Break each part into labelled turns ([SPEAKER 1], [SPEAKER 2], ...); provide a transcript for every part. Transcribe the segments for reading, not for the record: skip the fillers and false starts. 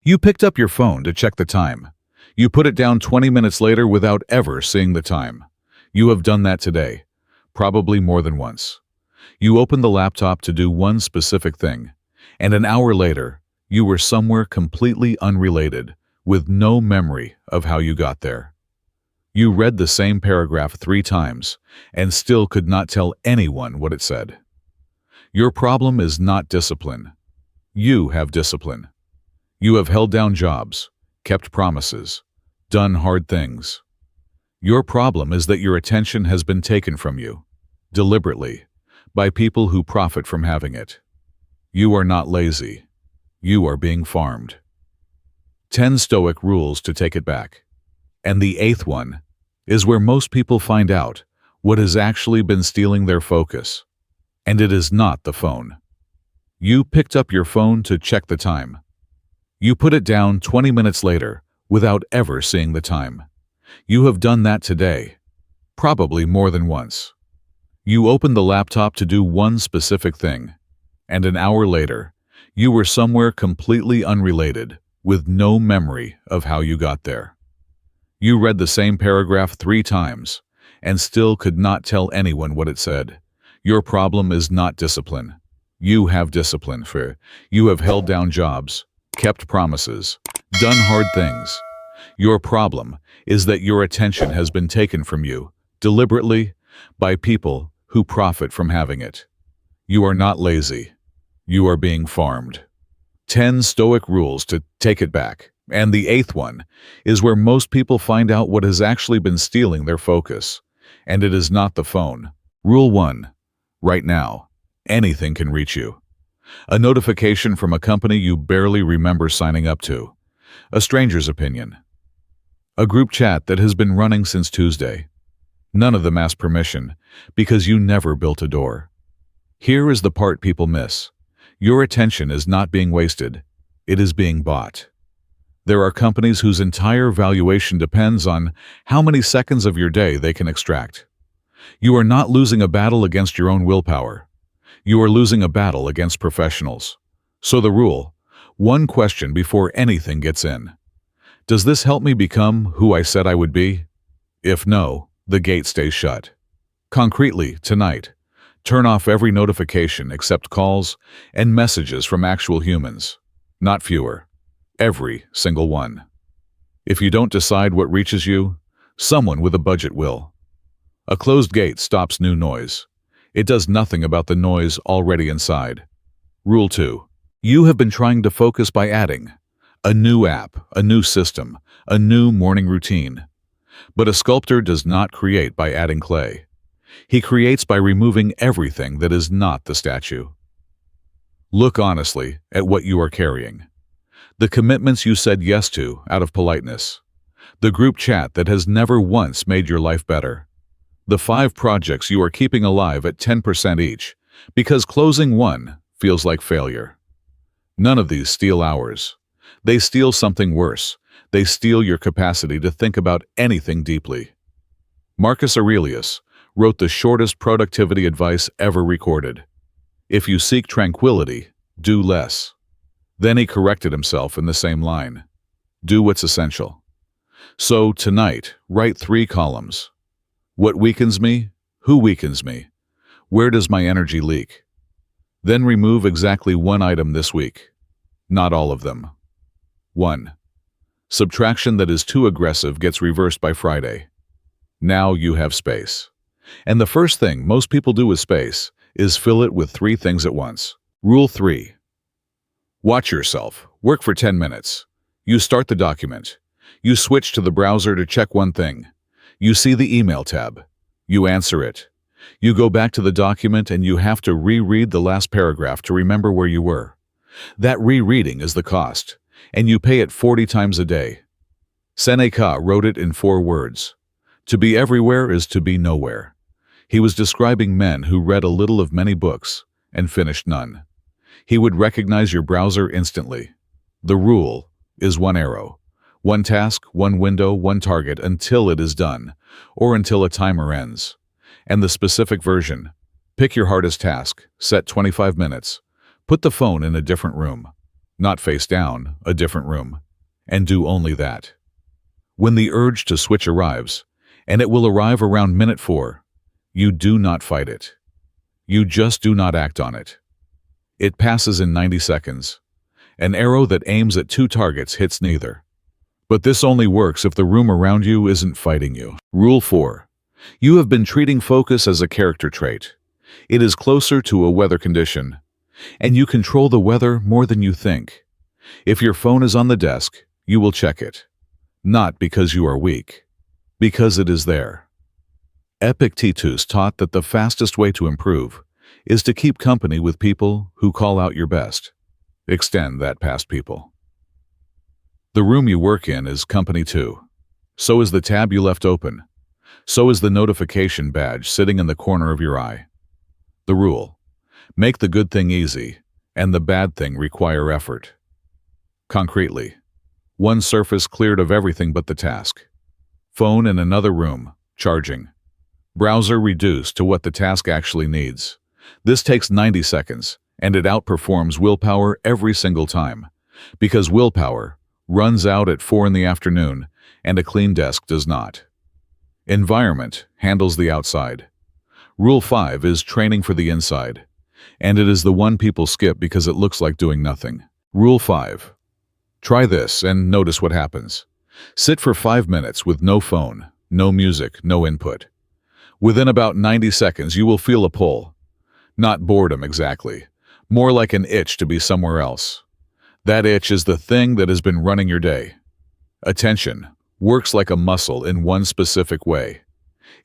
[SPEAKER 1] You picked up your phone to check the time. You put it down 20 minutes later without ever seeing the time. You have done that today, probably more than once. You opened the laptop to do one specific thing, and an hour later, you were somewhere completely unrelated, with no memory of how you got there. You read the same paragraph 3 times, and still could not tell anyone what it said. Your problem is not discipline. You have discipline. You have held down jobs, kept promises, done hard things. Your problem is that your attention has been taken from you, deliberately, by people who profit from having it. You are not lazy. You are being farmed. 10 Stoic rules to take it back. And the 8th one is where most people find out what has actually been stealing their focus. And it is not the phone. You picked up your phone to check the time. You put it down 20 minutes later without ever seeing the time. You have done that today, probably more than once. You opened the laptop to do one specific thing, and an hour later, you were somewhere completely unrelated, with no memory of how you got there. You read the same paragraph 3 times, and still could not tell anyone what it said. Your problem is not discipline. You have discipline, for you have held down jobs, kept promises, done hard things. Your problem is that your attention has been taken from you, deliberately, by people who profit from having it. You are not lazy. You are being farmed. 10 Stoic rules to take it back. And the 8th one is where most people find out what has actually been stealing their focus. And it is not the phone. Rule 1. Right now, anything can reach you. A notification from a company you barely remember signing up to. A stranger's opinion. A group chat that has been running since Tuesday. None of them asked permission, because you never built a door. Here is the part people miss. Your attention is not being wasted. It is being bought. There are companies whose entire valuation depends on how many seconds of your day they can extract. You are not losing a battle against your own willpower. You are losing a battle against professionals. So the rule, one question before anything gets in. Does this help me become who I said I would be? If no, the gate stays shut. Concretely, tonight, turn off every notification except calls and messages from actual humans. Not fewer. Every single one. If you don't decide what reaches you, someone with a budget will. A closed gate stops new noise. It does nothing about the noise already inside. Rule 2. You have been trying to focus by adding a new app, a new system, a new morning routine. But a sculptor does not create by adding clay. He creates by removing everything that is not the statue. Look honestly at what you are carrying. The commitments you said yes to out of politeness. The group chat that has never once made your life better. The 5 projects you are keeping alive at 10% each, because closing one feels like failure. None of these steal hours. They steal something worse. They steal your capacity to think about anything deeply. Marcus Aurelius wrote the shortest productivity advice ever recorded. If you seek tranquility, do less. Then he corrected himself in the same line. Do what's essential. So tonight, write 3 columns. What weakens me? Who weakens me? Where does my energy leak? Then remove exactly 1 item this week. Not all of them. 1. Subtraction that is too aggressive gets reversed by Friday. Now you have space. And the first thing most people do with space is fill it with 3 things at once. Rule 3. Watch yourself. Work for 10 minutes. You start the document. You switch to the browser to check one thing. You see the email tab. You answer it. You go back to the document and you have to reread the last paragraph to remember where you were. That rereading is the cost, and you pay it 40 times a day. Seneca wrote it in 4 words. To be everywhere is to be nowhere. He was describing men who read a little of many books and finished none. He would recognize your browser instantly. The rule is 1 arrow. 1 task, 1 window, 1 target until it is done, or until a timer ends. And the specific version. Pick your hardest task, set 25 minutes. Put the phone in a different room. not face down, a different room, and do only that. When the urge to switch arrives, and it will arrive around minute 4, you do not fight it. You just do not act on it. It passes in 90 seconds. An arrow that aims at 2 targets hits neither. But this only works if the room around you isn't fighting you. Rule 4. You have been treating focus as a character trait. It is closer to a weather condition, and you control the weather more than you think. If your phone is on the desk, you will check it. Not because you are weak, because it is there. Epictetus taught that the fastest way to improve is to keep company with people who call out your best. Extend that past people. The room you work in is company too. So is the tab you left open. So is the notification badge sitting in the corner of your eye. The rule: make the good thing easy, and the bad thing require effort. Concretely, one surface cleared of everything but the task. Phone in another room, charging. Browser reduced to what the task actually needs. This takes 90 seconds, and it outperforms willpower every single time, because willpower runs out at 4 in the afternoon, and a clean desk does not. Environment handles the outside. Rule 5 is training for the inside, and it is the one people skip because it looks like doing nothing. Rule 5. Try this and notice what happens. Sit for 5 minutes with no phone, no music, no input. Within about 90 seconds, you will feel a pull. Not boredom exactly, more like an itch to be somewhere else. That itch is the thing that has been running your day. Attention works like a muscle in one specific way.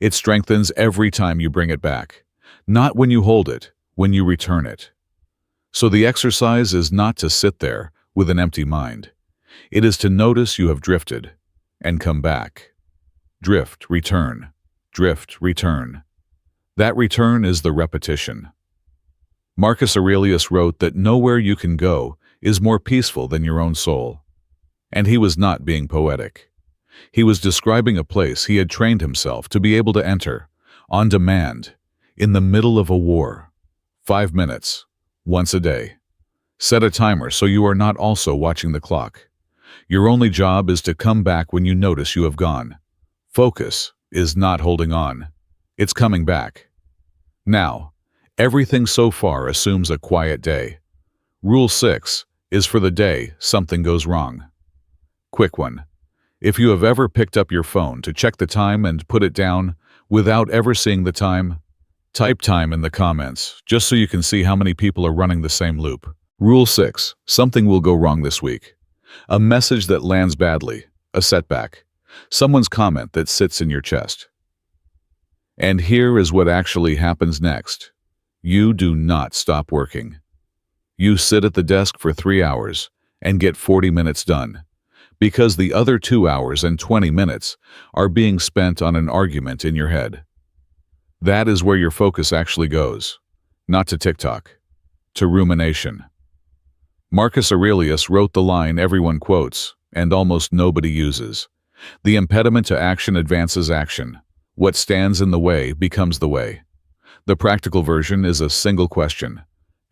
[SPEAKER 1] It strengthens every time you bring it back, not when you hold it, when you return it. So the exercise is not to sit there with an empty mind. It is to notice you have drifted and come back. Drift, return. Drift, return. That return is the repetition. Marcus Aurelius wrote that nowhere you can go is more peaceful than your own soul. And he was not being poetic. He was describing a place he had trained himself to be able to enter, on demand, in the middle of a war. 5 minutes, once a day. Set a timer so you are not also watching the clock. Your only job is to come back when you notice you have gone. Focus is not holding on. It's coming back. Now, everything so far assumes a quiet day. Rule 6 is for the day something goes wrong. Quick one. If you have ever picked up your phone to check the time and put it down without ever seeing the time, type time in the comments just so you can see how many people are running the same loop. Rule 6. Something will go wrong this week. A message that lands badly, a setback, someone's comment that sits in your chest. And here is what actually happens next. You do not stop working. You sit at the desk for 3 hours and get 40 minutes done, because the other 2 hours and 20 minutes are being spent on an argument in your head. That is where your focus actually goes, not to TikTok, to rumination. Marcus Aurelius wrote the line everyone quotes and almost nobody uses. The impediment to action advances action. What stands in the way becomes the way. The practical version is a single question,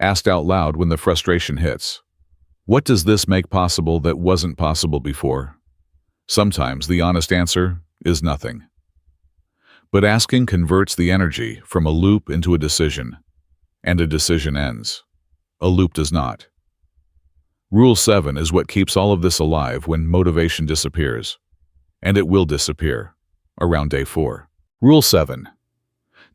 [SPEAKER 1] asked out loud when the frustration hits. What does this make possible that wasn't possible before? Sometimes the honest answer is nothing. But asking converts the energy from a loop into a decision, and a decision ends. A loop does not. Rule 7 is what keeps all of this alive when motivation disappears. And it will disappear around day 4. Rule 7.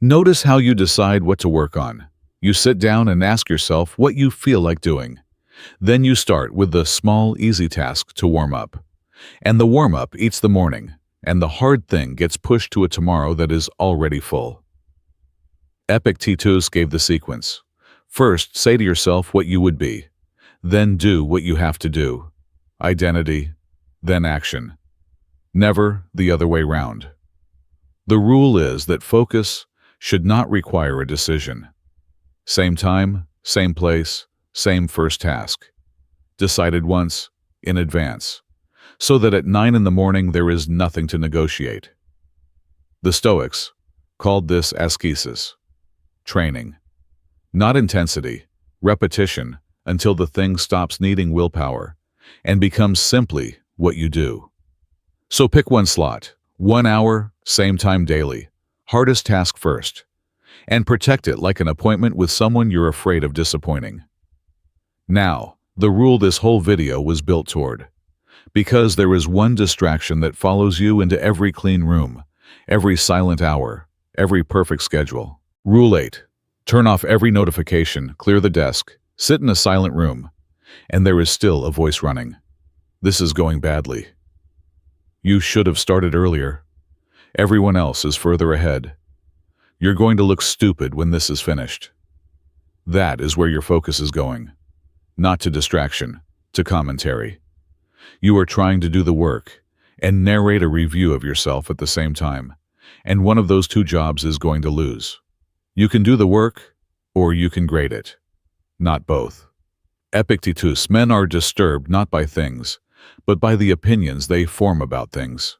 [SPEAKER 1] Notice how you decide what to work on. You sit down and ask yourself what you feel like doing. Then you start with the small, easy task to warm up. And the warm-up eats the morning, and the hard thing gets pushed to a tomorrow that is already full. Epictetus gave the sequence. First, say to yourself what you would be. Then do what you have to do. Identity, then action. Never the other way round. The rule is that focus should not require a decision. Same time, same place, same first task. Decided once, in advance, so that at 9 in the morning there is nothing to negotiate. The Stoics called this ascesis, training. Not intensity, repetition, until the thing stops needing willpower and becomes simply what you do. So pick one slot, 1 hour, same time daily, hardest task first, and protect it like an appointment with someone you're afraid of disappointing. Now, the rule this whole video was built toward. Because there is one distraction that follows you into every clean room, every silent hour, every perfect schedule. Rule 8. Turn off every notification, clear the desk, sit in a silent room, and there is still a voice running. This is going badly. You should have started earlier. Everyone else is further ahead. You're going to look stupid when this is finished. That is where your focus is going. Not to distraction, to commentary. You are trying to do the work and narrate a review of yourself at the same time, and one of those two jobs is going to lose. You can do the work, or you can grade it. Not both. Epictetus, men are disturbed not by things, but by the opinions they form about things.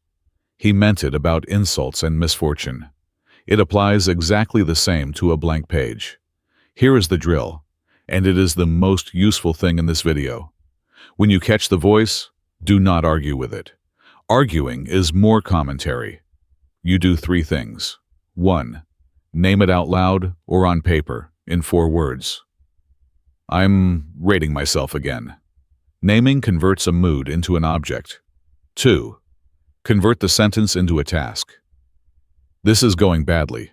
[SPEAKER 1] He meant it about insults and misfortune. It applies exactly the same to a blank page. Here is the drill, and it is the most useful thing in this video. When you catch the voice, do not argue with it. Arguing is more commentary. You do 3 things. 1. Name it out loud or on paper in 4 words. I'm rating myself again. Naming converts a mood into an object. 2. Convert the sentence into a task. This is going badly.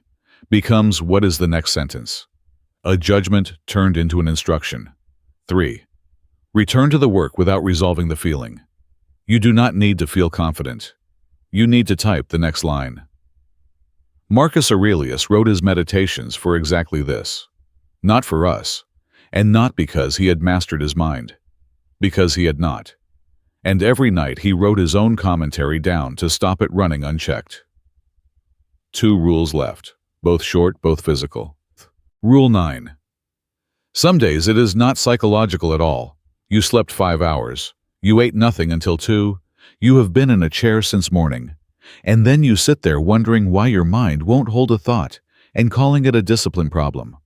[SPEAKER 1] Becomes what is the next sentence? A judgment turned into an instruction. 3. Return to the work without resolving the feeling. You do not need to feel confident. You need to type the next line. Marcus Aurelius wrote his meditations for exactly this. Not for us, and not because he had mastered his mind. Because he had not. And every night he wrote his own commentary down to stop it running unchecked. 2 rules left, both short, both physical. Rule 9. Some days it is not psychological at all. You slept 5 hours. You ate nothing until 2. You have been in a chair since morning. And then you sit there wondering why your mind won't hold a thought and calling it a discipline problem.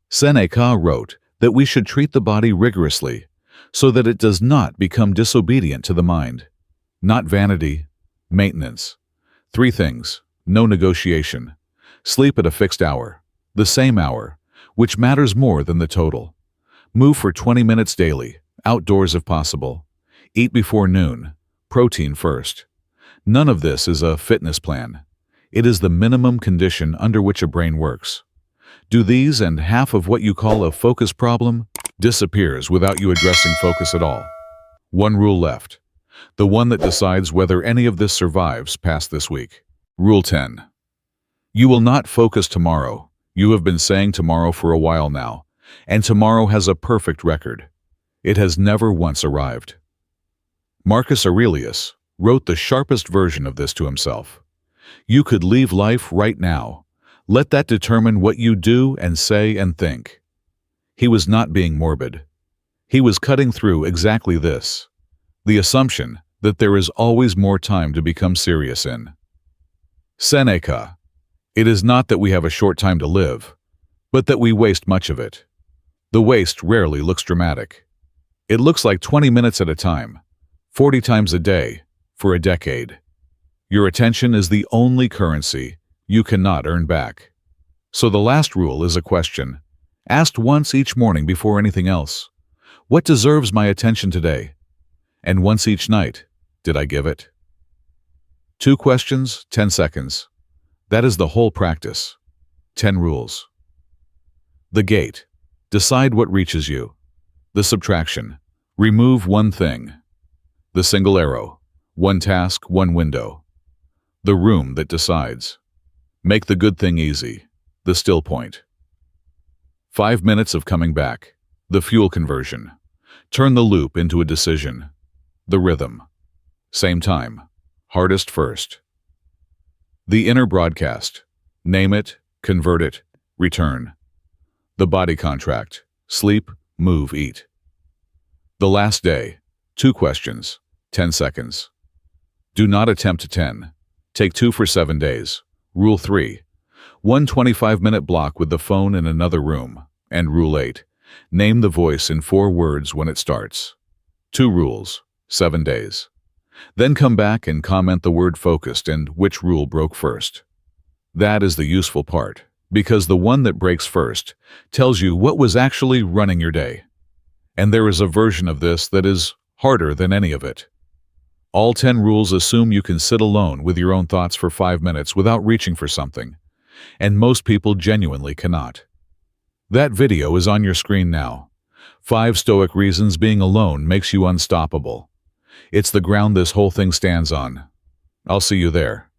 [SPEAKER 1] Seneca wrote that we should treat the body rigorously so that it does not become disobedient to the mind. Not vanity, maintenance. 3 things. No negotiation. Sleep at a fixed hour, the same hour, which matters more than the total. Move for 20 minutes daily, outdoors if possible. Eat before noon, protein first. None of this is a fitness plan. It is the minimum condition under which a brain works. Do these and half of what you call a focus problem disappears without you addressing focus at all. 1 rule left, the one that decides whether any of this survives past this week. Rule 10. You will not focus tomorrow. You have been saying tomorrow for a while now, and tomorrow has a perfect record. It has never once arrived. Marcus Aurelius wrote the sharpest version of this to himself. You could leave life right now. Let that determine what you do and say and think. He was not being morbid. He was cutting through exactly this, the assumption that there is always more time to become serious in. Seneca. It is not that we have a short time to live, but that we waste much of it. The waste rarely looks dramatic. It looks like 20 minutes at a time, 40 times a day, for a decade. Your attention is the only currency you cannot earn back. So the last rule is a question, asked once each morning before anything else. What deserves my attention today? And once each night, did I give it? 2 questions, 10 seconds. That is the whole practice. 10 rules. The gate. Decide what reaches you. The subtraction. Remove one thing. The single arrow. One task, one window. The room that decides. Make the good thing easy. The still point. 5 minutes of coming back. The fuel conversion. Turn the loop into a decision. The rhythm. Same time. Hardest first. The inner broadcast. Name it, convert it, return. The body contract. Sleep, move, eat. The last day. 2 questions. 10 seconds. Do not attempt 10. Take 2 for 7 days. Rule 3. 1 25-minute block with the phone in another room. And Rule 8. Name the voice in 4 words when it starts. 2 rules, 7 days. Then come back and comment the word focused and which rule broke first. That is the useful part, because the one that breaks first tells you what was actually running your day. And there is a version of this that is harder than any of it. All 10 rules assume you can sit alone with your own thoughts for 5 minutes without reaching for something, and most people genuinely cannot. That video is on your screen now. 5 Stoic reasons being alone makes you unstoppable. It's the ground this whole thing stands on. I'll see you there.